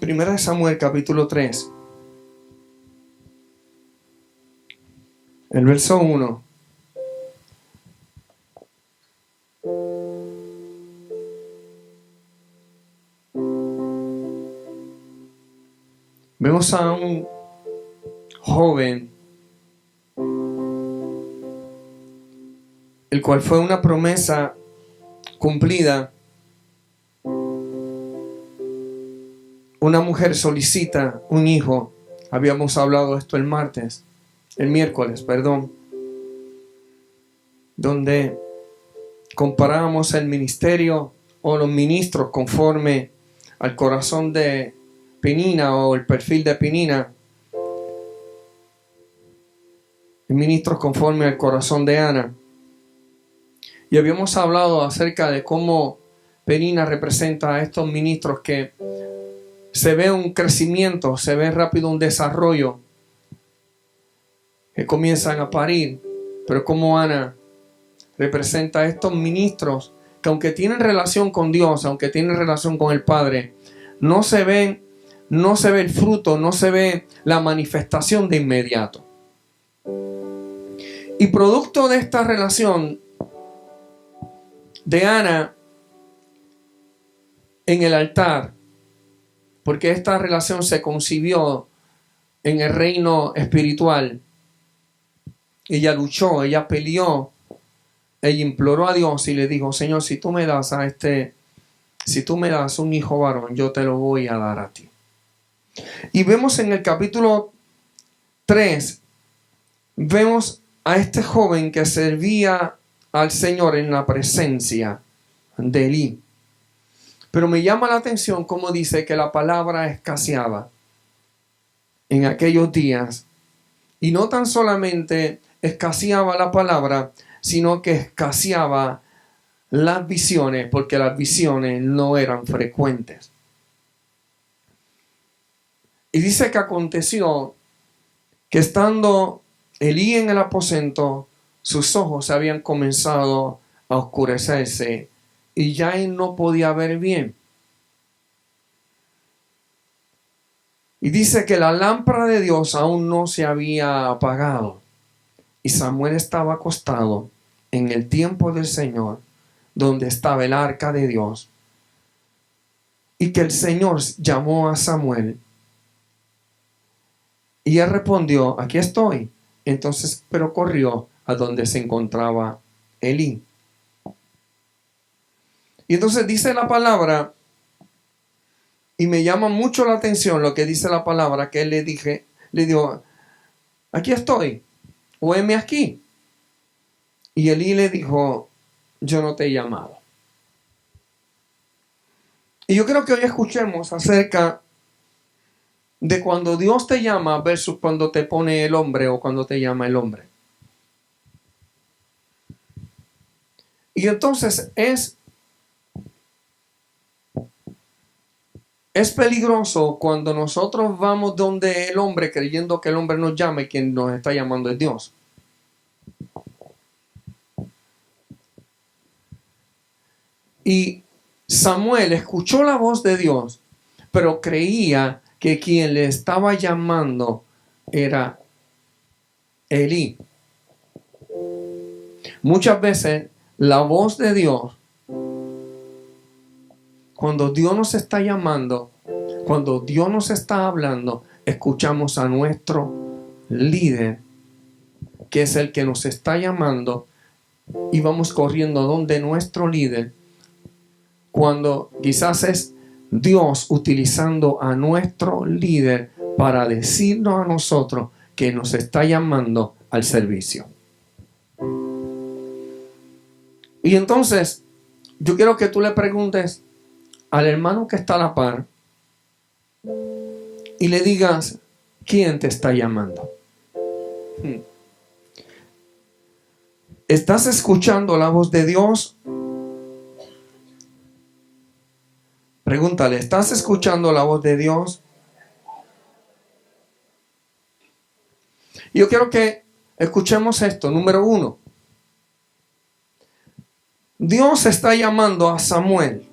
Primera de Samuel, capítulo 3. El verso 1. Vemos a un joven, el cual fue una promesa cumplida. Una mujer solicita un hijo. Habíamos hablado de esto el miércoles, donde comparábamos el ministerio o los ministros conforme al corazón de Penina o el perfil de Penina. Ministros conforme al corazón de Ana. Y habíamos hablado acerca de cómo Penina representa a estos ministros que se ve un crecimiento, se ve rápido un desarrollo, que comienzan a parir, pero como Ana representa a estos ministros que aunque tienen relación con Dios, aunque tienen relación con el Padre, no se ve el fruto, no se ve la manifestación de inmediato. Y producto de esta relación de Ana en el altar, porque esta relación se concibió en el reino espiritual, ella luchó, ella peleó, ella imploró a Dios y le dijo: Señor, si tú me das un hijo varón, yo te lo voy a dar a ti. Y vemos en el capítulo 3, vemos a este joven que servía al Señor en la presencia de Elí. Pero me llama la atención cómo dice que la palabra escaseaba en aquellos días. Y no tan solamente escaseaba la palabra, sino que escaseaba las visiones, porque las visiones no eran frecuentes. Y dice que aconteció que estando Elí en el aposento, sus ojos habían comenzado a oscurecerse y ya él no podía ver bien. Y dice que la lámpara de Dios aún no se había apagado. Y Samuel estaba acostado en el templo del Señor, donde estaba el arca de Dios. Y que el Señor llamó a Samuel. Y él respondió: aquí estoy. Entonces, pero corrió a donde se encontraba Elí. Y entonces dice la palabra, y me llama mucho la atención lo que dice la palabra, que él le dijo: aquí estoy, o heme aquí. Y Elí le dijo: yo no te he llamado. Y yo creo que hoy escuchemos acerca de cuando Dios te llama versus cuando te pone el hombre o cuando te llama el hombre. Y entonces es peligroso cuando nosotros vamos donde el hombre creyendo que el hombre nos llama y quien nos está llamando es Dios. Y Samuel escuchó la voz de Dios, pero creía que quien le estaba llamando era Elí. Muchas veces la voz de Dios, cuando Dios nos está llamando, cuando Dios nos está hablando, escuchamos a nuestro líder, que es el que nos está llamando, y vamos corriendo donde nuestro líder, cuando quizás es Dios utilizando a nuestro líder para decirnos a nosotros que nos está llamando al servicio. Y entonces, yo quiero que tú le preguntes al hermano que está a la par y le digas: ¿quién te está llamando? ¿Estás escuchando la voz de Dios? Pregúntale: ¿estás escuchando la voz de Dios? Yo quiero que escuchemos esto. Número 1. Dios está llamando a Samuel.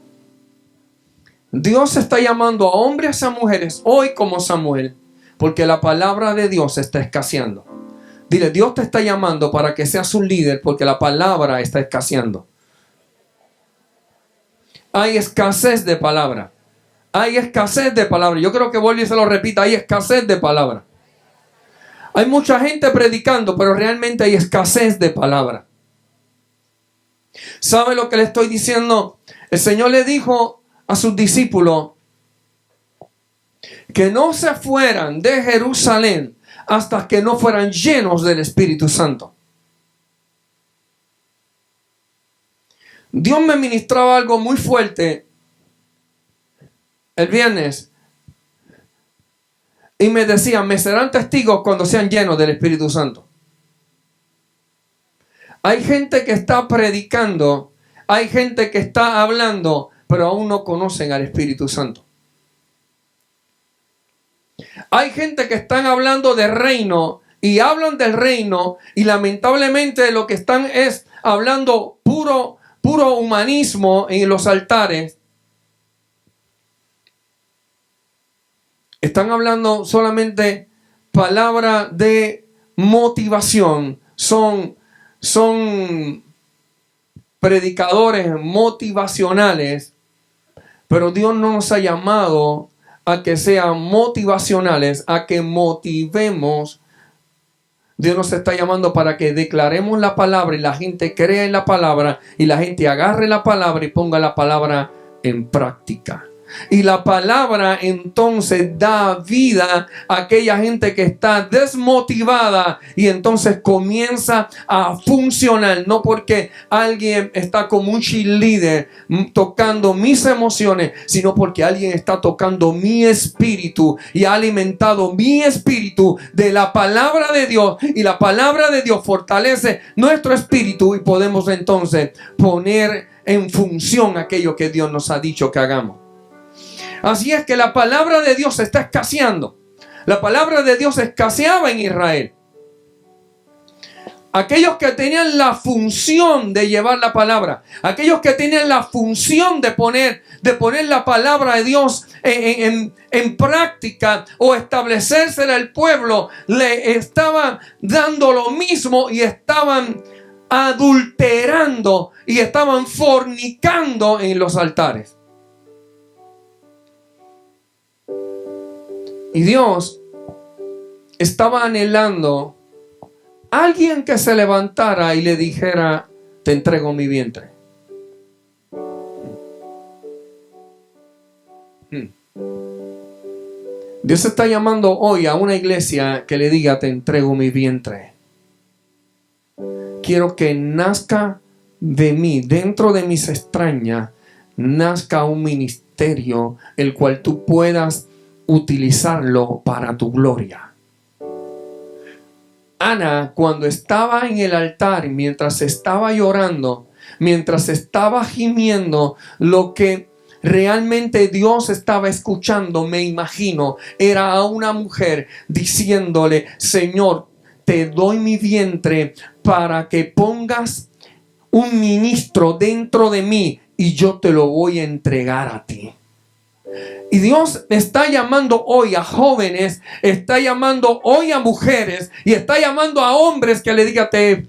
Dios está llamando a hombres y a mujeres hoy como Samuel, porque la palabra de Dios está escaseando. Dile, Dios te está llamando para que seas un líder, porque la palabra está escaseando. Hay escasez de palabra. Hay escasez de palabra. Yo creo que vuelvo y se lo repita, hay escasez de palabra. Hay mucha gente predicando, pero realmente hay escasez de palabra. ¿Sabe lo que le estoy diciendo? El Señor le dijo a sus discípulos que no se fueran de Jerusalén hasta que no fueran llenos del Espíritu Santo. Dios me ministraba algo muy fuerte el viernes y me decía, me serán testigos cuando sean llenos del Espíritu Santo. Hay gente que está predicando, hay gente que está hablando, pero aún no conocen al Espíritu Santo. Hay gente que están hablando de reino y hablan del reino y lamentablemente lo que están es hablando puro humanismo en los altares. Están hablando solamente palabra de motivación. Son predicadores motivacionales, pero Dios no nos ha llamado a que sean motivacionales, a que motivemos. Dios nos está llamando para que declaremos la palabra y la gente crea en la palabra y la gente agarre la palabra y ponga la palabra en práctica. Y la palabra entonces da vida a aquella gente que está desmotivada y entonces comienza a funcionar. No porque alguien está como un cheerleader tocando mis emociones, sino porque alguien está tocando mi espíritu y ha alimentado mi espíritu de la palabra de Dios. Y la palabra de Dios fortalece nuestro espíritu y podemos entonces poner en función aquello que Dios nos ha dicho que hagamos. Así es que la palabra de Dios está escaseando. La palabra de Dios escaseaba en Israel. Aquellos que tenían la función de llevar la palabra, aquellos que tenían la función de poner la palabra de Dios en práctica o establecerse en el pueblo, le estaban dando lo mismo y estaban adulterando y estaban fornicando en los altares. Y Dios estaba anhelando a alguien que se levantara y le dijera, te entrego mi vientre. Dios está llamando hoy a una iglesia que le diga, te entrego mi vientre. Quiero que nazca de mí, dentro de mis extrañas, nazca un ministerio el cual tú puedas utilizarlo para tu gloria. Ana, cuando estaba en el altar, mientras estaba llorando, mientras estaba gimiendo, lo que realmente Dios estaba escuchando, me imagino, era a una mujer diciéndole, Señor, te doy mi vientre para que pongas un ministro dentro de mí y yo te lo voy a entregar a ti. Y Dios está llamando hoy a jóvenes, está llamando hoy a mujeres y está llamando a hombres que le diga, te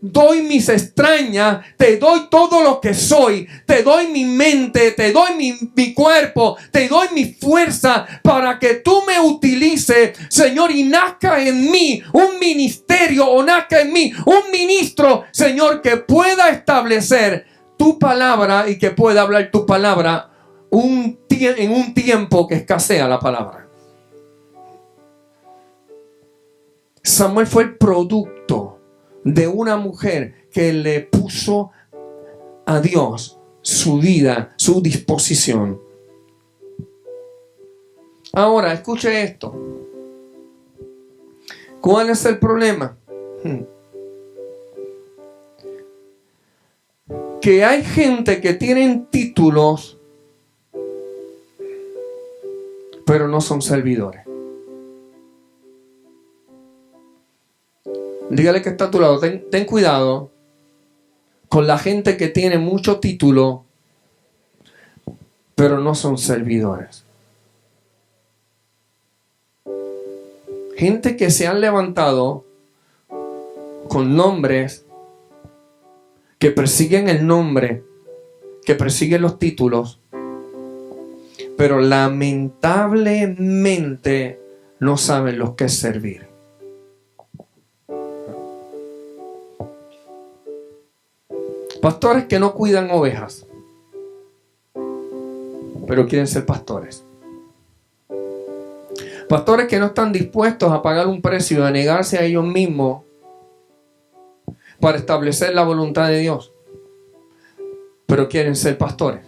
doy mis extrañas, te doy todo lo que soy, te doy mi mente, te doy mi cuerpo, te doy mi fuerza para que tú me utilices, Señor, y nazca en mí un ministerio o nazca en mí un ministro, Señor, que pueda establecer tu palabra y que pueda hablar tu palabra en un tiempo que escasea la palabra. Samuel fue el producto de una mujer que le puso a Dios su vida, su disposición. Ahora, escuche esto. ¿Cuál es el problema? Que hay gente que tienen títulos pero no son servidores. Dígale que está a tu lado, ten cuidado con la gente que tiene mucho título, pero no son servidores. Gente que se han levantado con nombres, que persiguen el nombre, que persiguen los títulos, pero lamentablemente no saben lo que es servir. Pastores que no cuidan ovejas, pero quieren ser pastores. Pastores que no están dispuestos a pagar un precio, a negarse a ellos mismos para establecer la voluntad de Dios, pero quieren ser pastores.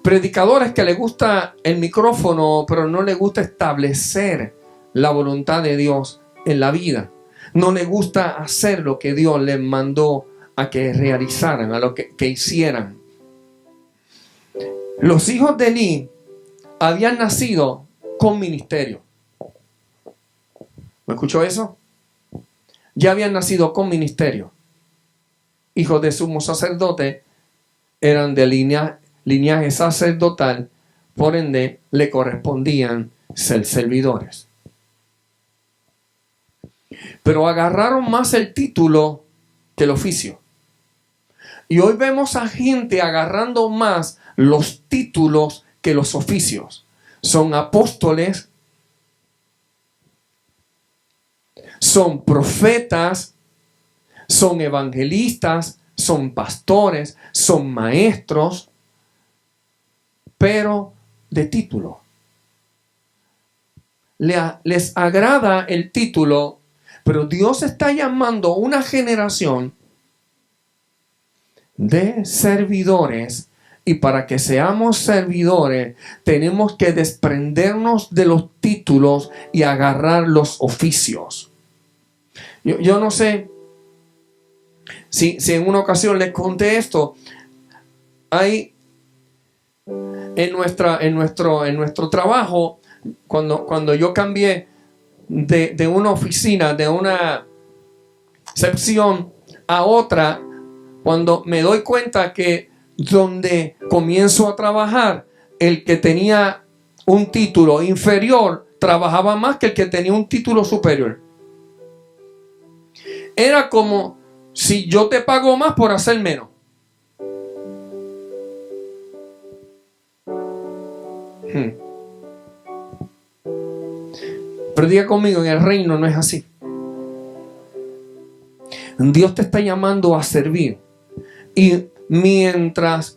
Predicadores que les gusta el micrófono, pero no les gusta establecer la voluntad de Dios en la vida. No les gusta hacer lo que Dios les mandó a que realizaran, a lo que hicieran. Los hijos de Elí habían nacido con ministerio. ¿Me escuchó eso? Ya habían nacido con ministerio. Hijos de sumo sacerdote, eran de linaje sacerdotal, por ende le correspondían ser servidores. Pero agarraron más el título que el oficio. Y hoy vemos a gente agarrando más los títulos que los oficios. Son apóstoles, son profetas, son evangelistas, son pastores, son maestros, pero de título. Les agrada el título, pero Dios está llamando una generación de servidores, y para que seamos servidores tenemos que desprendernos de los títulos y agarrar los oficios. Yo no sé si en una ocasión les conté esto. Hay en nuestro trabajo, cuando yo cambié de una oficina, de una sección a otra, cuando me doy cuenta que donde comienzo a trabajar, el que tenía un título inferior trabajaba más que el que tenía un título superior. Era como si yo te pago más por hacer menos. Pero diga conmigo, en el reino no es así. Dios te está llamando a servir. Y mientras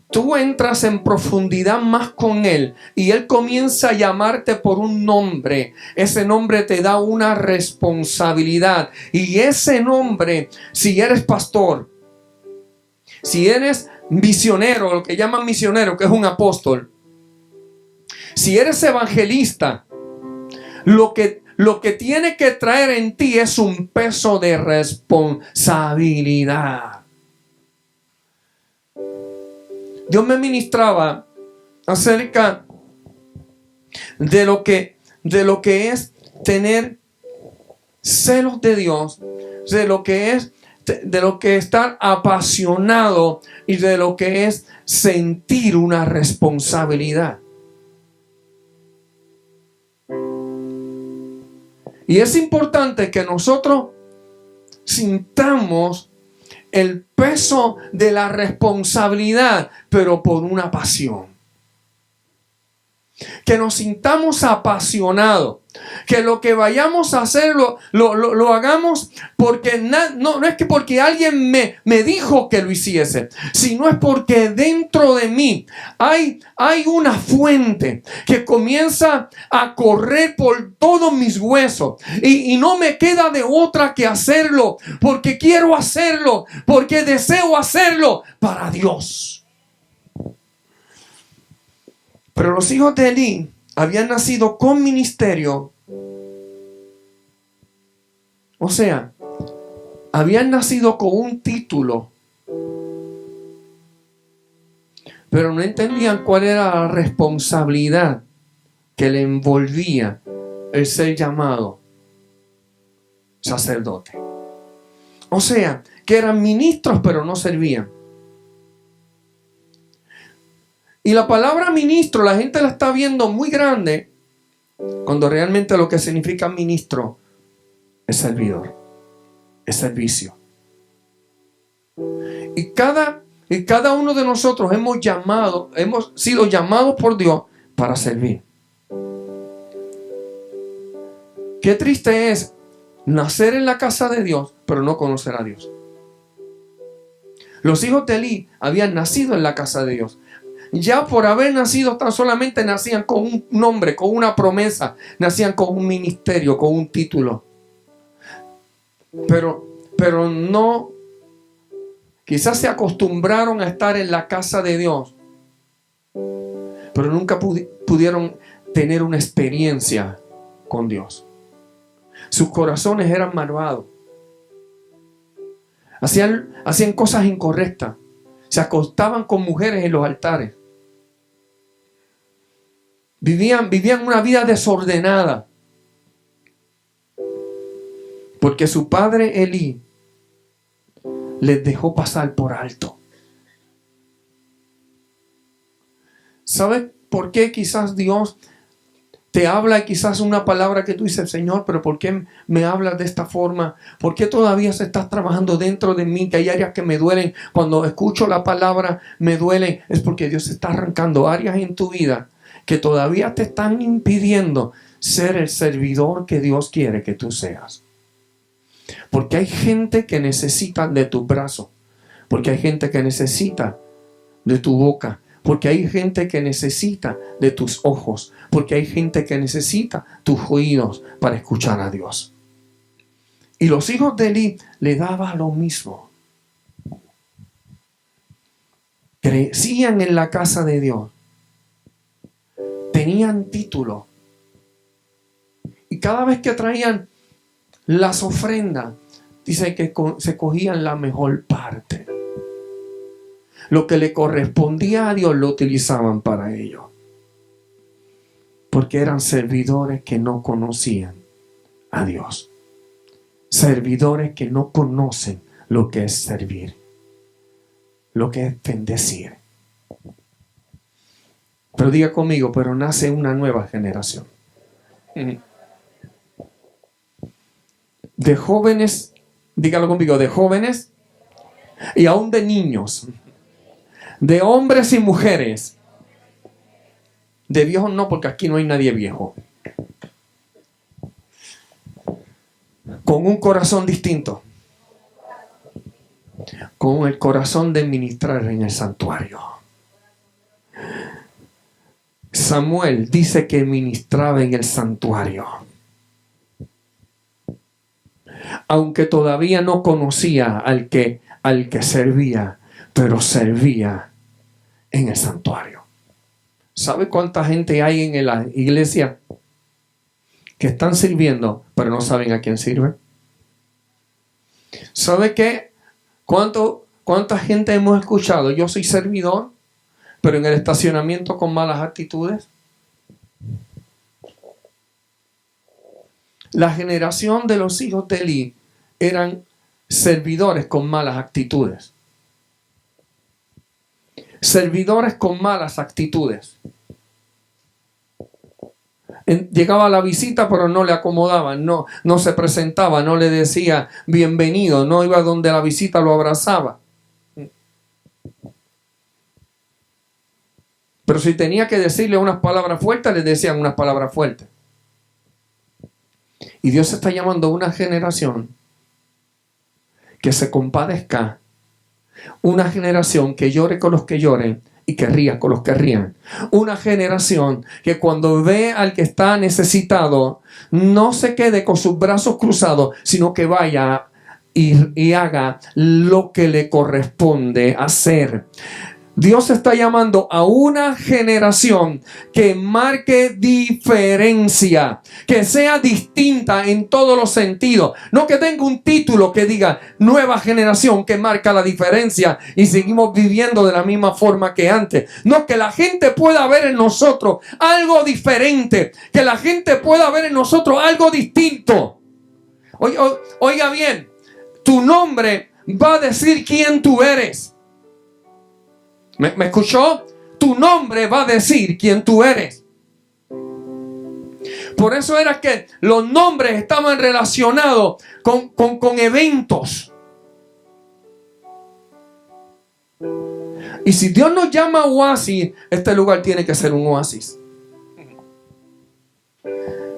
tú entras en profundidad más con Él y Él comienza a llamarte por un nombre, ese nombre te da una responsabilidad. Y ese nombre, si eres pastor, si eres misionero, lo que llaman misionero, que es un apóstol, si eres evangelista, lo que tiene que traer en ti es un peso de responsabilidad. Dios me ministraba acerca de lo que es tener celos de Dios, de lo que es estar apasionado y de lo que es sentir una responsabilidad. Y es importante que nosotros sintamos el peso de la responsabilidad, pero por una pasión. Que nos sintamos apasionados. Que lo que vayamos a hacer lo hagamos porque no es que porque alguien me dijo que lo hiciese, sino es porque dentro de mí hay una fuente que comienza a correr por todos mis huesos y no me queda de otra que hacerlo, porque quiero hacerlo, porque deseo hacerlo para Dios. Pero los hijos de Elí habían nacido con ministerio. O sea, habían nacido con un título, pero no entendían cuál era la responsabilidad que le envolvía el ser llamado sacerdote. O sea, que eran ministros pero no servían. Y la palabra ministro, la gente la está viendo muy grande, cuando realmente lo que significa ministro es servidor, es servicio. Y cada uno de nosotros hemos sido llamados por Dios para servir. Qué triste es nacer en la casa de Dios, pero no conocer a Dios. Los hijos de Elí habían nacido en la casa de Dios. Ya por haber nacido, tan solamente nacían con un nombre, con una promesa, nacían con un ministerio, con un título. Pero no, quizás se acostumbraron a estar en la casa de Dios, pero nunca pudieron tener una experiencia con Dios. Sus corazones eran malvados. Hacían cosas incorrectas. Se acostaban con mujeres en los altares. Vivían una vida desordenada. Porque su padre Elí les dejó pasar por alto. ¿Sabes por qué quizás Dios te habla y quizás una palabra que tú dices, Señor, pero ¿por qué me hablas de esta forma? ¿Por qué todavía se está trabajando dentro de mí? Que hay áreas que me duelen. Cuando escucho la palabra me duelen. Es porque Dios está arrancando áreas en tu vida que todavía te están impidiendo ser el servidor que Dios quiere que tú seas. Porque hay gente que necesita de tus brazos. Porque hay gente que necesita de tu boca. Porque hay gente que necesita de tus ojos. Porque hay gente que necesita tus oídos para escuchar a Dios. Y los hijos de Elí le daba lo mismo. Crecían en la casa de Dios. Tenían título. Y cada vez que traían las ofrendas, dice que se cogían la mejor parte. Lo que le correspondía a Dios lo utilizaban para ello. Porque eran servidores que no conocían a Dios. Servidores que no conocen lo que es servir. Lo que es bendecir. Pero diga conmigo, pero nace una nueva generación. De jóvenes, dígalo conmigo, de jóvenes y aún de niños. De hombres y mujeres. De viejos no, porque aquí no hay nadie viejo. Con un corazón distinto. Con el corazón de ministrar en el santuario. Samuel dice que ministraba en el santuario. Aunque todavía no conocía al que servía, pero servía en el santuario. ¿Sabe cuánta gente hay en la iglesia que están sirviendo, pero no saben a quién sirven? ¿Sabe qué? ¿Cuánta gente hemos escuchado? Yo soy servidor, pero en el estacionamiento con malas actitudes. La generación de los hijos de Elí eran servidores con malas actitudes. Servidores con malas actitudes. Llegaba a la visita, pero no le acomodaban, no se presentaba, no le decía bienvenido, no iba donde la visita lo abrazaba. Pero si tenía que decirle unas palabras fuertes, le decían unas palabras fuertes. Y Dios está llamando a una generación que se compadezca, una generación que llore con los que lloren y que ría con los que rían. Una generación que cuando ve al que está necesitado, no se quede con sus brazos cruzados, sino que vaya y haga lo que le corresponde hacer. Dios está llamando a una generación que marque diferencia, que sea distinta en todos los sentidos. No que tenga un título que diga nueva generación que marca la diferencia y seguimos viviendo de la misma forma que antes. No, que la gente pueda ver en nosotros algo diferente, que la gente pueda ver en nosotros algo distinto. Oiga bien, tu nombre va a decir quién tú eres. ¿Me escuchó? tu nombre va a decir quién tú eres. Por eso era que los nombres estaban relacionados con eventos. Y si Dios nos llama oasis, este lugar tiene que ser un oasis.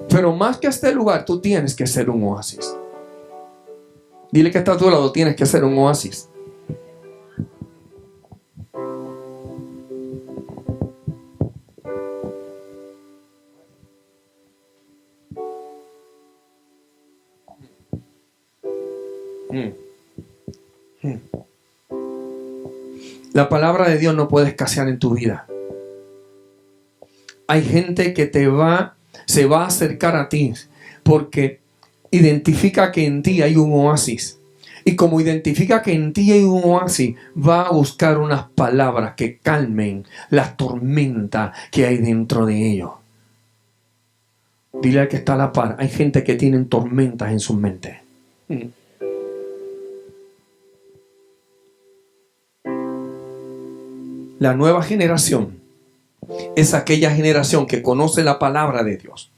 Pero más que este lugar, tú tienes que ser un oasis. Dile que está a tu lado, tienes que ser un oasis. La palabra de Dios no puede escasear en tu vida. Hay gente que se va a acercar a ti porque identifica que en ti hay un oasis. Y como identifica que en ti hay un oasis, va a buscar unas palabras que calmen las tormentas que hay dentro de ellos. Dile al que está a la par, hay gente que tiene tormentas en su mente. La nueva generación es aquella generación que conoce la palabra de Dios.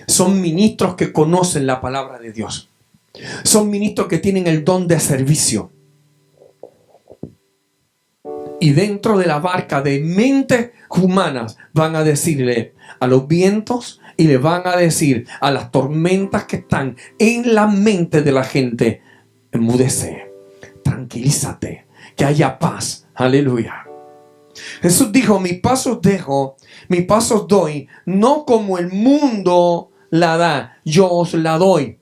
Son ministros que conocen la palabra de Dios. Son ministros que tienen el don de servicio. Y dentro de la barca de mentes humanas van a decirle a los vientos y le van a decir a las tormentas que están en la mente de la gente: enmudece, tranquilízate, que haya paz. Aleluya. Jesús dijo: mis pasos dejo, mis pasos doy, no como el mundo la da, yo os la doy.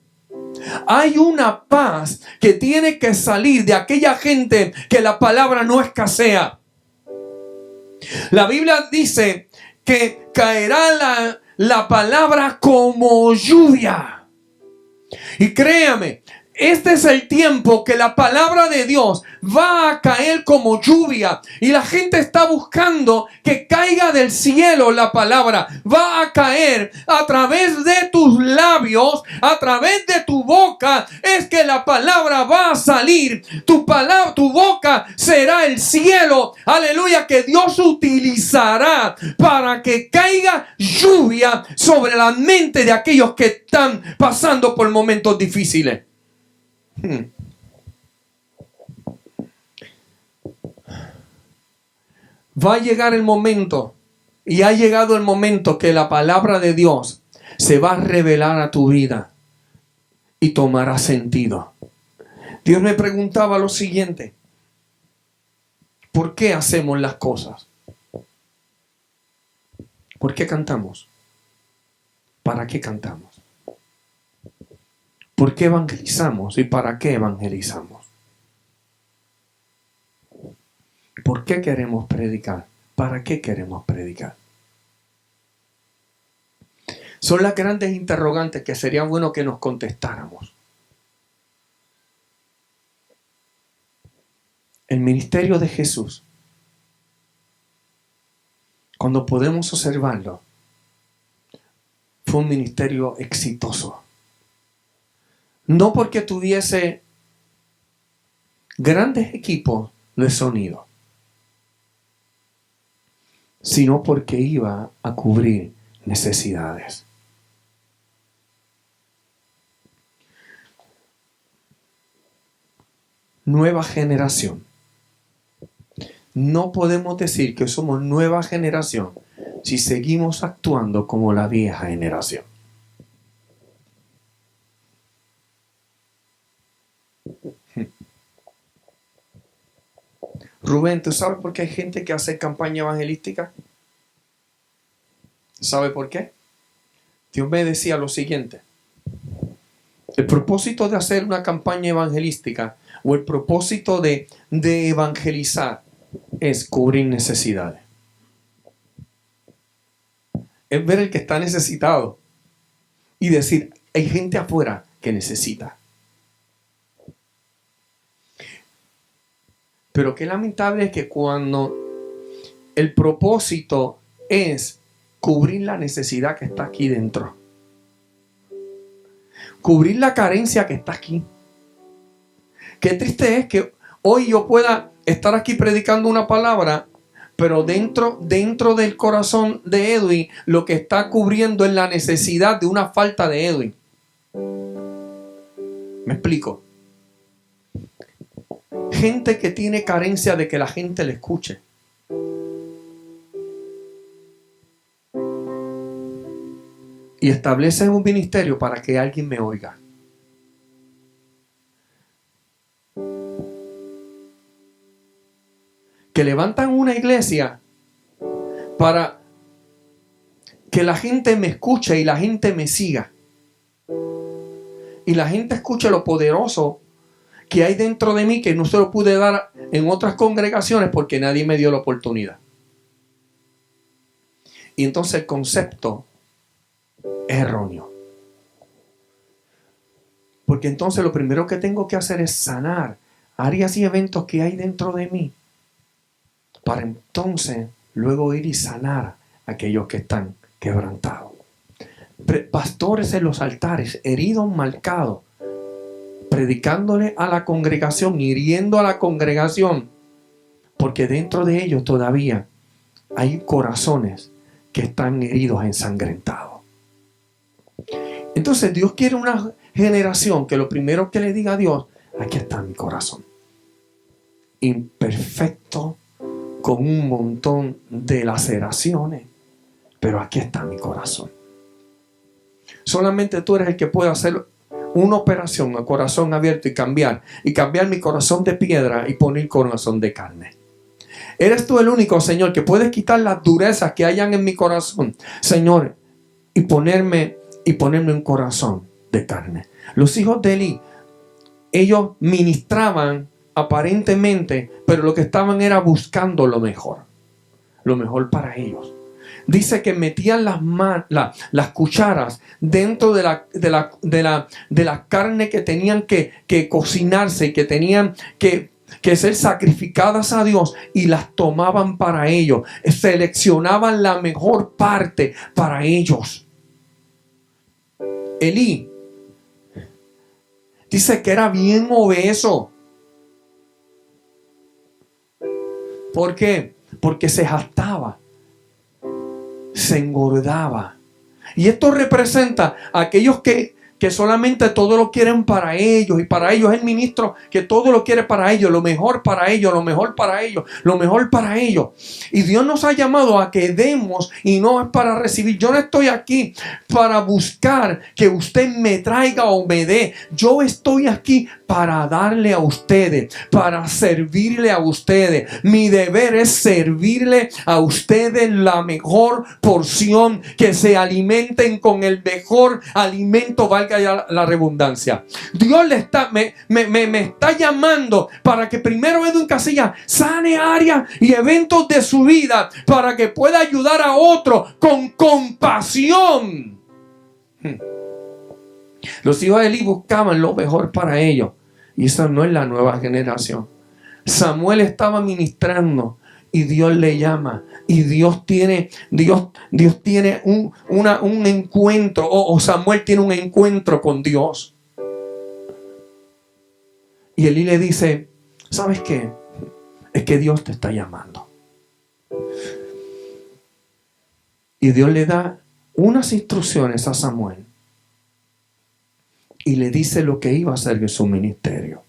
Hay una paz que tiene que salir de aquella gente que la palabra no escasea. La Biblia dice que caerá la palabra como lluvia. Y créame, este es el tiempo que la palabra de Dios va a caer como lluvia. Y la gente está buscando que caiga del cielo la palabra. Va a caer a través de tus labios, a través de tu boca. Es que la palabra va a salir. Tu boca será el cielo. Aleluya, que Dios utilizará para que caiga lluvia sobre la mente de aquellos que están pasando por momentos difíciles. Va a llegar el momento, y ha llegado el momento, que la palabra de Dios se va a revelar a tu vida y tomará sentido. Dios me preguntaba lo siguiente: ¿por qué hacemos las cosas? ¿Por qué cantamos? ¿Para qué cantamos? ¿Por qué evangelizamos y para qué evangelizamos? ¿Por qué queremos predicar? ¿Para qué queremos predicar? Son las grandes interrogantes que sería bueno que nos contestáramos. El ministerio de Jesús, cuando podemos observarlo, fue un ministerio exitoso. No porque tuviese grandes equipos de sonido, sino porque iba a cubrir necesidades. Nueva generación. No podemos decir que somos nueva generación si seguimos actuando como la vieja generación. Rubén, ¿tú sabes por qué hay gente que hace campaña evangelística? ¿Sabe por qué? Dios me decía lo siguiente: el propósito de hacer una campaña evangelística o el propósito de evangelizar es cubrir necesidades. Es ver el que está necesitado y decir: hay gente afuera que necesita. Pero qué lamentable es que cuando el propósito es cubrir la necesidad que está aquí dentro, cubrir la carencia que está aquí. Qué triste es que hoy yo pueda estar aquí predicando una palabra, Pero dentro del corazón de Edwin, lo que está cubriendo es la necesidad de una falta de Edwin. ¿Me explico? Gente que tiene carencia de que la gente le escuche. Y establecen un ministerio para que alguien me oiga. Que levantan una iglesia para que la gente me escuche y la gente me siga. Y la gente escuche lo poderoso que hay dentro de mí, que no se lo pude dar en otras congregaciones porque nadie me dio la oportunidad. Y entonces el concepto es erróneo. Porque entonces lo primero que tengo que hacer es sanar áreas y eventos que hay dentro de mí, para entonces luego ir y sanar a aquellos que están quebrantados. Pastores en los altares, heridos, marcados, predicándole a la congregación, hiriendo a la congregación, porque dentro de ellos todavía hay corazones que están heridos, ensangrentados. Entonces Dios quiere una generación que lo primero que le diga a Dios: aquí está mi corazón, imperfecto, con un montón de laceraciones, pero aquí está mi corazón. Solamente tú eres el que puede hacer una operación a corazón abierto y cambiar mi corazón de piedra y poner corazón de carne. Eres tú el único, Señor, que puedes quitar las durezas que hayan en mi corazón, Señor, y ponerme un corazón de carne. Los hijos de Elí, ellos ministraban aparentemente, pero lo que estaban era buscando lo mejor para ellos. Dice que metían las cucharas dentro de la carne que tenían que cocinarse y que tenían que ser sacrificadas a Dios, y las tomaban para ellos. Seleccionaban la mejor parte para ellos. Elí dice que era bien obeso. ¿Por qué? Porque se jactaba, se engordaba. Y esto representa a aquellos que solamente todo lo quieren para ellos, y para ellos el ministro que todo lo quiere para ellos, lo mejor para ellos, lo mejor para ellos, lo mejor para ellos. Y Dios nos ha llamado a que demos, y no es para recibir. Yo no estoy aquí para buscar que usted me traiga o me dé. Yo estoy aquí para darle a ustedes, para servirle a ustedes. Mi deber es servirle a ustedes la mejor porción, que se alimenten con el mejor alimento, valga ya la redundancia. Dios me está llamando para que primero Edwin Casillas sane áreas y eventos de su vida, para que pueda ayudar a otros con compasión. Los hijos de Elí buscaban lo mejor para ellos, y esa no es la nueva generación. Samuel estaba ministrando y Dios le llama, y Dios tiene un encuentro, o Samuel tiene un encuentro con Dios. Y Elí le dice: ¿sabes qué? Es que Dios te está llamando. Y Dios le da unas instrucciones a Samuel, y le dice lo que iba a hacer en su ministerio.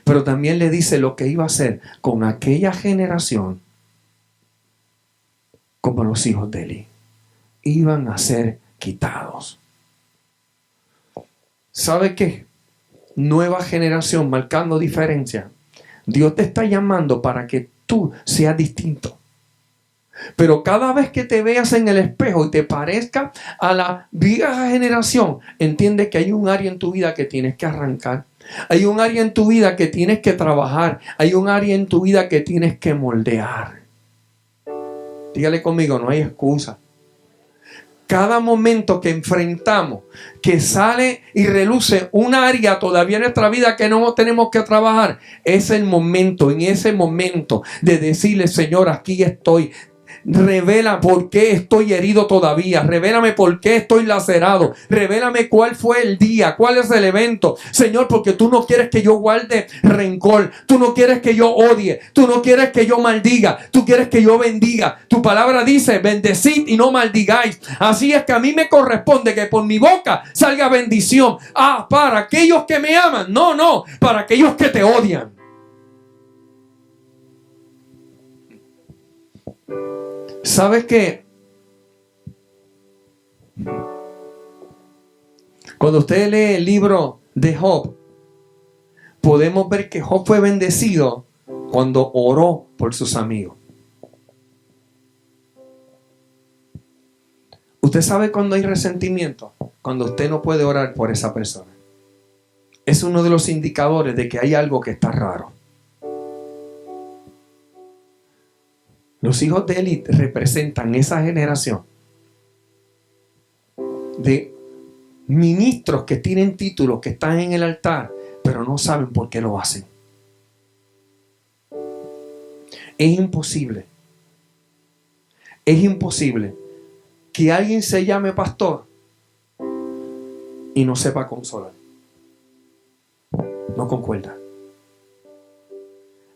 Pero también le dice lo que iba a hacer con aquella generación, como los hijos de Elí. Iban a ser quitados. ¿Sabe qué? Nueva generación, marcando diferencia. Dios te está llamando para que tú seas distinto. Pero cada vez que te veas en el espejo y te parezca a la vieja generación, entiende que hay un área en tu vida que tienes que arrancar. Hay un área en tu vida que tienes que trabajar. Hay un área en tu vida que tienes que moldear. Dígale conmigo, no hay excusa. Cada momento que enfrentamos, que sale y reluce un área todavía en nuestra vida que no tenemos que trabajar, es el momento, en ese momento de decirle: Señor, aquí estoy. Revela por qué estoy herido todavía. Revélame por qué estoy lacerado. Revélame cuál fue el día, cuál es el evento. Señor, porque tú no quieres que yo guarde rencor. Tú no quieres que yo odie. Tú no quieres que yo maldiga. Tú quieres que yo bendiga. Tu palabra dice, bendecid y no maldigáis. Así es que a mí me corresponde que por mi boca salga bendición. Para aquellos que me aman. No, para aquellos que te odian. ¿Sabes qué? Cuando usted lee el libro de Job, podemos ver que Job fue bendecido cuando oró por sus amigos. ¿Usted sabe cuando hay resentimiento? Cuando usted no puede orar por esa persona. Es uno de los indicadores de que hay algo que está raro. Los hijos de Eli representan esa generación de ministros que tienen títulos, que están en el altar, pero no saben por qué lo hacen. Es imposible que alguien se llame pastor y no sepa consolar. No concuerda.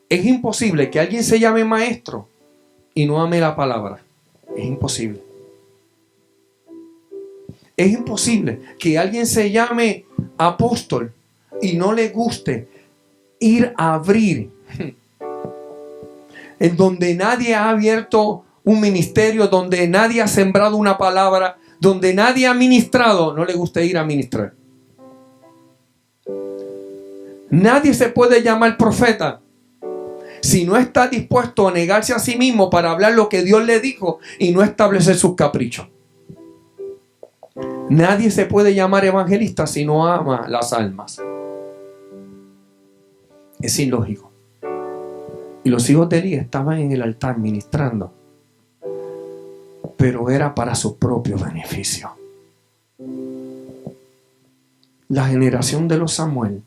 Es imposible que alguien se llame maestro y no ame la palabra. Es imposible. Es imposible que alguien se llame apóstol y no le guste ir a abrir en donde nadie ha abierto un ministerio, donde nadie ha sembrado una palabra, donde nadie ha ministrado, no le gusta ir a ministrar. Nadie se puede llamar profeta si no está dispuesto a negarse a sí mismo para hablar lo que Dios le dijo y no establecer sus caprichos. Nadie se puede llamar evangelista si no ama las almas. Es ilógico. Y los hijos de Eli estaban en el altar ministrando, pero era para su propio beneficio. La generación de los Samuel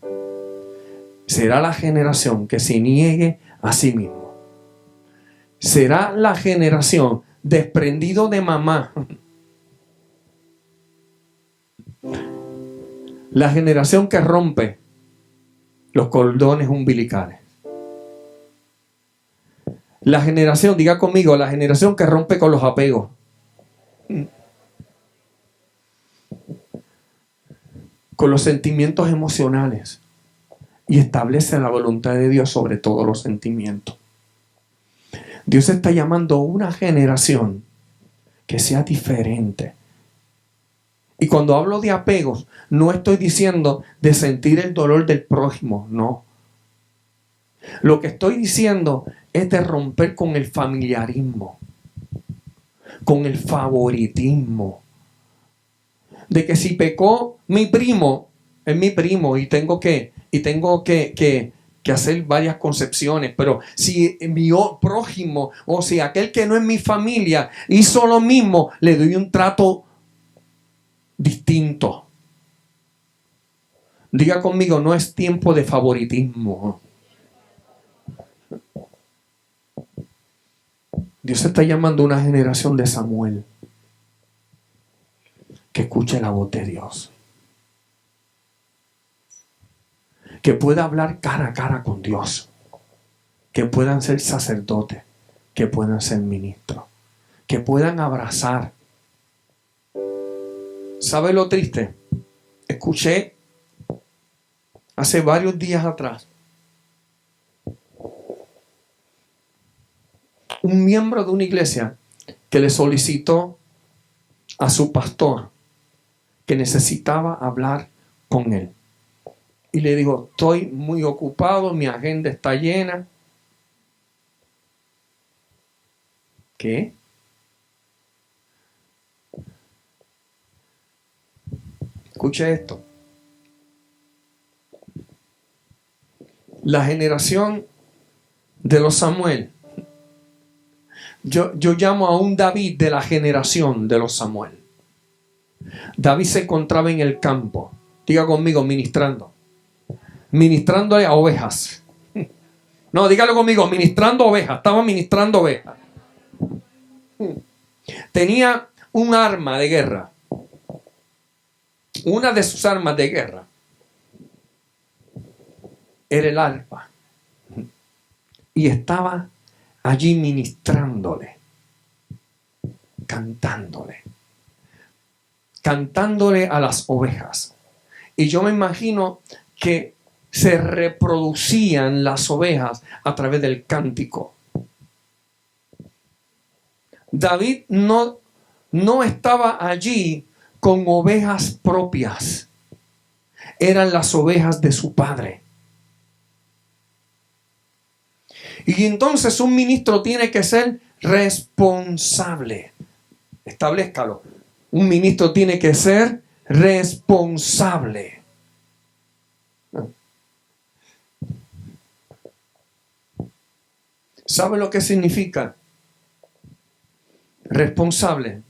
será la generación que se niegue a sí mismo. Será la generación desprendido de mamá. La generación que rompe los cordones umbilicales. La generación, diga conmigo, la generación que rompe con los apegos. Con los sentimientos emocionales. Y establece la voluntad de Dios sobre todos los sentimientos. Dios está llamando a una generación que sea diferente. Y cuando hablo de apegos, no estoy diciendo de sentir el dolor del prójimo, no. Lo que estoy diciendo es de romper con el familiarismo, con el favoritismo. De que si pecó mi primo, es mi primo y tengo que hacer varias concepciones. Pero si mi prójimo, o si aquel que no es mi familia hizo lo mismo, le doy un trato distinto. Diga conmigo, no es tiempo de favoritismo. Dios está llamando a una generación de Samuel que escuche la voz de Dios, que pueda hablar cara a cara con Dios, que puedan ser sacerdotes, que puedan ser ministros, que puedan abrazar. ¿Sabe lo triste? Escuché hace varios días atrás un miembro de una iglesia que le solicitó a su pastor que necesitaba hablar con él. Y le dijo, estoy muy ocupado, mi agenda está llena. ¿Qué? Escuche esto. La generación de los Samuel. Yo llamo a un David de la generación de los Samuel. David se encontraba en el campo. Diga conmigo, ministrando. Ministrándole a ovejas. No, dígalo conmigo, ministrando ovejas. Estaba ministrando ovejas. tenía un arma de guerra. Una de sus armas de guerra era el arpa. Y estaba allí ministrándole, cantándole a las ovejas. Y yo me imagino que se reproducían las ovejas a través del cántico. David no estaba allí con ovejas propias. Eran las ovejas de su padre. Y entonces un ministro tiene que ser responsable. Establezcalo. Un ministro tiene que ser responsable. ¿Sabe lo que significa? Responsable.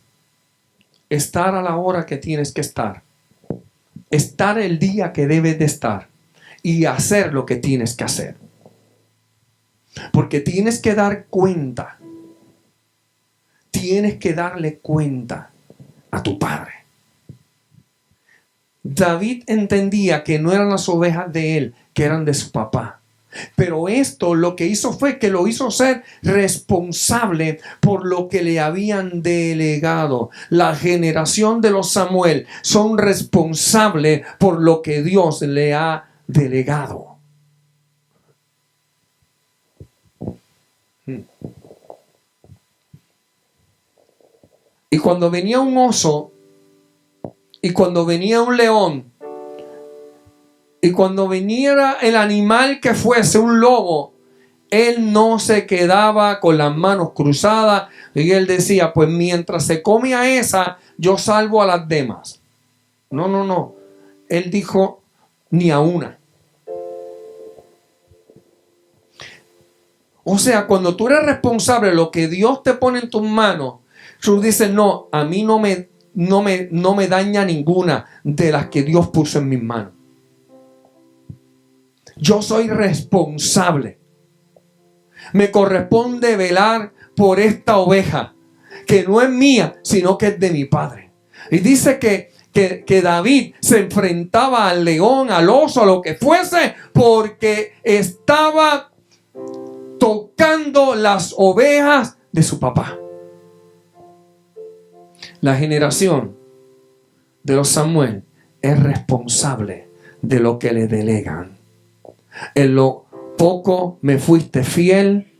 Estar a la hora que tienes que estar. Estar el día que debes de estar. Y hacer lo que tienes que hacer. Porque tienes que dar cuenta. Tienes que darle cuenta a tu padre. David entendía que no eran las ovejas de él, que eran de su papá. Pero esto lo que hizo fue que lo hizo ser responsable por lo que le habían delegado. La generación de los Samuel son responsables por lo que Dios le ha delegado. Y cuando venía un oso, y cuando venía un león, y cuando viniera el animal que fuese, un lobo, él no se quedaba con las manos cruzadas y él decía, pues mientras se come a esa, yo salvo a las demás. No. Él dijo, ni a una. O sea, cuando tú eres responsable de lo que Dios te pone en tus manos, tú dices, no, a mí no me daña ninguna de las que Dios puso en mis manos. Yo soy responsable. Me corresponde velar por esta oveja, que no es mía, sino que es de mi padre. Y dice que David se enfrentaba al león, al oso, a lo que fuese, porque estaba tocando las ovejas de su papá. La generación de los Samuel es responsable de lo que le delegan. En lo poco me fuiste fiel,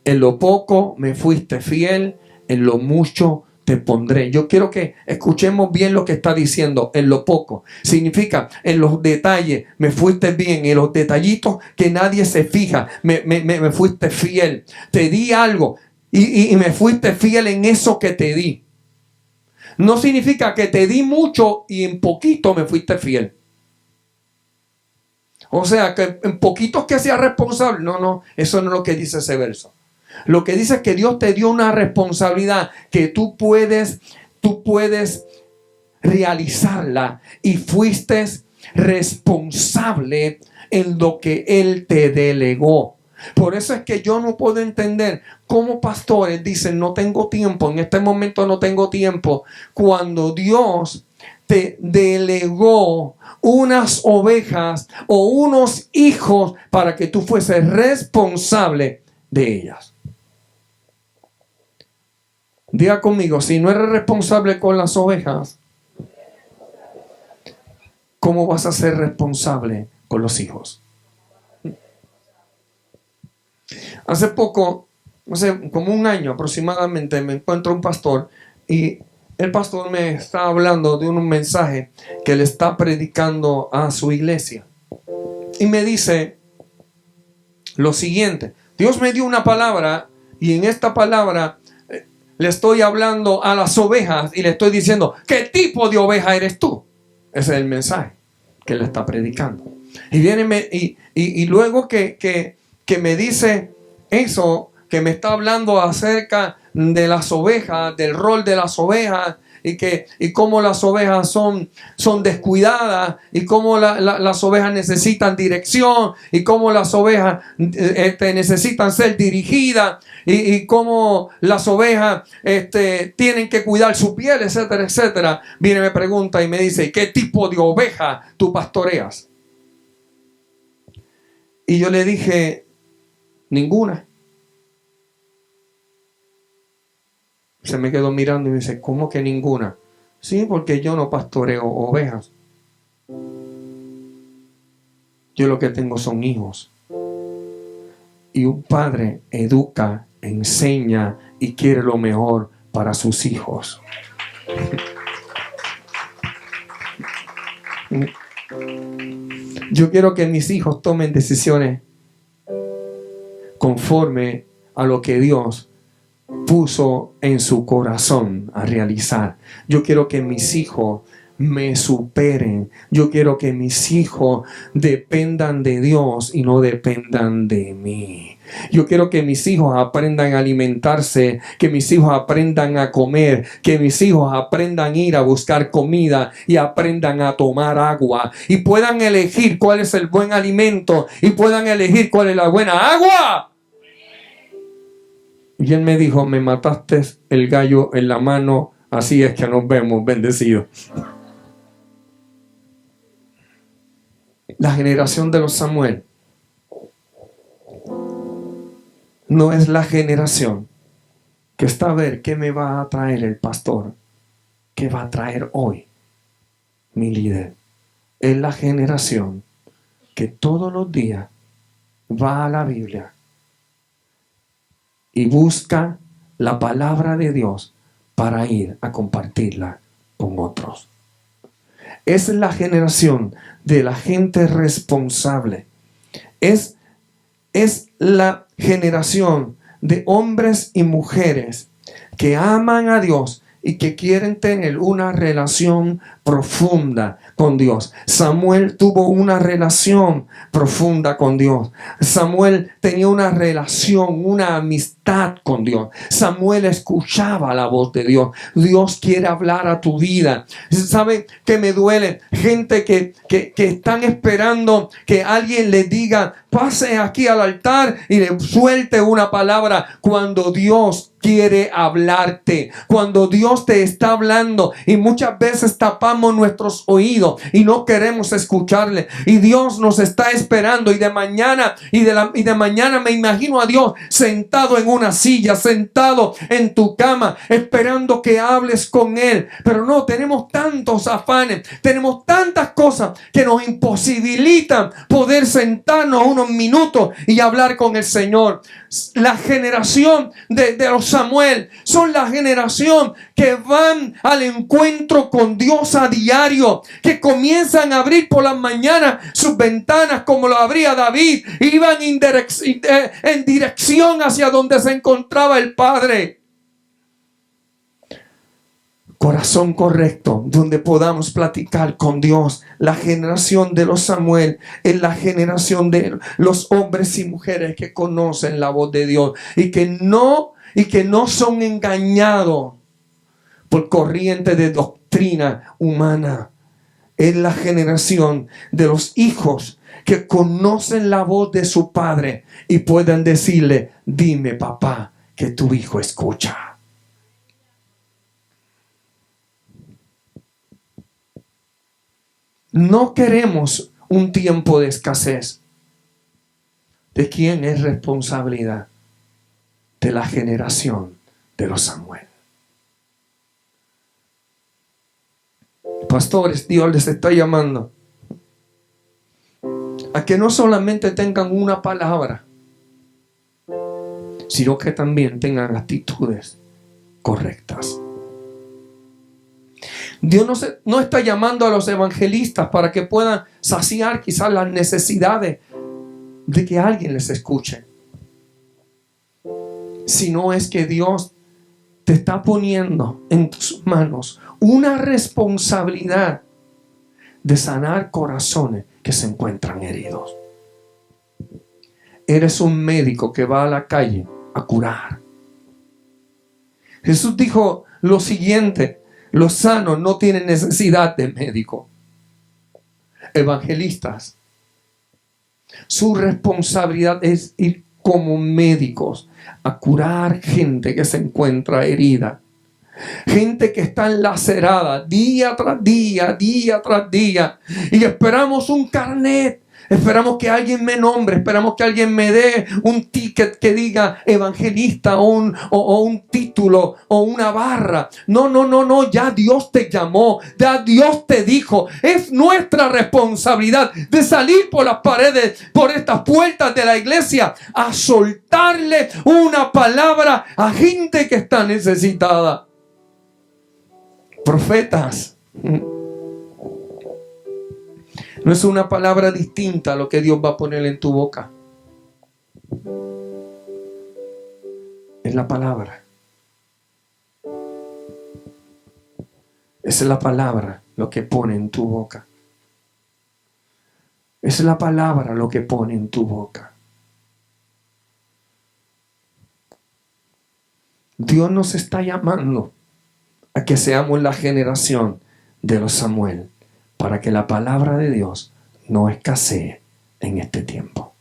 en lo poco me fuiste fiel, en lo mucho te pondré. Yo quiero que escuchemos bien lo que está diciendo. En lo poco significa en los detalles me fuiste bien, en los detallitos que nadie se fija, me fuiste fiel. Te di algo y me fuiste fiel en eso que te di. No significa que te di mucho y en poquito me fuiste fiel. O sea, que en poquitos que seas responsable. No, eso no es lo que dice ese verso. Lo que dice es que Dios te dio una responsabilidad que tú puedes realizarla y fuiste responsable en lo que Él te delegó. Por eso es que yo no puedo entender cómo pastores dicen no tengo tiempo, en este momento no tengo tiempo, cuando Dios te delegó unas ovejas o unos hijos para que tú fueses responsable de ellas. Diga conmigo, si no eres responsable con las ovejas, ¿cómo vas a ser responsable con los hijos? Hace poco, como un año aproximadamente, me encuentro un pastor y el pastor me está hablando de un mensaje que le está predicando a su iglesia. Y me dice lo siguiente: Dios me dio una palabra y en esta palabra le estoy hablando a las ovejas y le estoy diciendo, ¿qué tipo de oveja eres tú? Ese es el mensaje que le está predicando. Y viene y luego que me dice eso, que me está hablando acerca de las ovejas, del rol de las ovejas y cómo las ovejas son descuidadas, y cómo las ovejas necesitan dirección, y cómo las ovejas necesitan ser dirigidas, y cómo las ovejas tienen que cuidar su piel, etcétera, etcétera. Viene y me pregunta y me dice: ¿qué tipo de oveja tú pastoreas? Y yo le dije: ninguna. Se me quedó mirando y me dice: ¿cómo que ninguna? Sí, porque yo no pastoreo ovejas. Yo lo que tengo son hijos. Y un padre educa, enseña y quiere lo mejor para sus hijos. Yo quiero que mis hijos tomen decisiones conforme a lo que Dios puso en su corazón a realizar. Yo quiero que mis hijos me superen. Yo quiero que mis hijos dependan de Dios y no dependan de mí. Yo quiero que mis hijos aprendan a alimentarse, que mis hijos aprendan a comer, que mis hijos aprendan a ir a buscar comida y aprendan a tomar agua y puedan elegir cuál es el buen alimento y puedan elegir cuál es la buena agua. Y él me dijo: me mataste el gallo en la mano, así es que nos vemos, bendecidos. La generación de los Samuel no es la generación que está a ver qué me va a traer el pastor, qué va a traer hoy mi líder. Es la generación que todos los días va a la Biblia y busca la palabra de Dios para ir a compartirla con otros. Es la generación de la gente responsable. Es la generación de hombres y mujeres que aman a Dios y que quieren tener una relación profunda con Dios. Samuel tuvo una relación profunda con Dios. Samuel tenía una relación, una amistad con Dios. Samuel escuchaba la voz de Dios. Dios quiere hablar a tu vida. ¿Sabe qué me duele? Gente que están esperando que alguien les diga: pase aquí al altar y le suelte una palabra, cuando Dios quiere hablarte, cuando Dios te está hablando, y muchas veces tapamos nuestros oídos y no queremos escucharle, y Dios nos está esperando. Y de mañana me imagino a Dios sentado en una silla, sentado en tu cama, esperando que hables con Él. Pero no, tenemos tantos afanes, tenemos tantas cosas que nos imposibilitan poder sentarnos unos minutos y hablar con el Señor. La generación de los Samuel son la generación que van al encuentro con Dios a diario, que comienzan a abrir por las mañanas sus ventanas como lo abría David, iban en dirección hacia donde se encontraba el Padre. Corazón correcto, donde podamos platicar con Dios. La generación de los Samuel es la generación de los hombres y mujeres que conocen la voz de Dios y que no son engañados por corriente de doctrina humana. Es la generación de los hijos que conocen la voz de su padre y pueden decirle: dime, papá, que tu hijo escucha. No queremos un tiempo de escasez. ¿De quién es responsabilidad? De la generación de los Samuel. Pastores, Dios les está llamando a que no solamente tengan una palabra, sino que también tengan actitudes correctas. Dios no está llamando a los evangelistas para que puedan saciar quizás las necesidades de que alguien les escuche, sino es que Dios te está poniendo en tus manos una responsabilidad de sanar corazones que se encuentran heridos. Eres un médico que va a la calle a curar. Jesús dijo lo siguiente: Los sanos no tienen necesidad de médico. Evangelistas, su responsabilidad es ir como médicos a curar gente que se encuentra herida. Gente que está lacerada día tras día, día tras día. Y esperamos un carnet. Esperamos que alguien me nombre, esperamos que alguien me dé un ticket que diga evangelista o un título o una barra. No, ya Dios te llamó, ya Dios te dijo. Es nuestra responsabilidad de salir por las paredes, por estas puertas de la iglesia, a soltarle una palabra a gente que está necesitada. Profetas. No es una palabra distinta a lo que Dios va a poner en tu boca. Es la palabra. Es la palabra lo que pone en tu boca. Es la palabra lo que pone en tu boca. Dios nos está llamando a que seamos la generación de los Samuel, para que la palabra de Dios no escasee en este tiempo.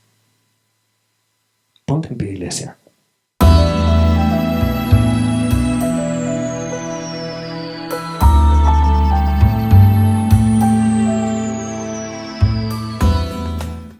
Ponte en pie, iglesia.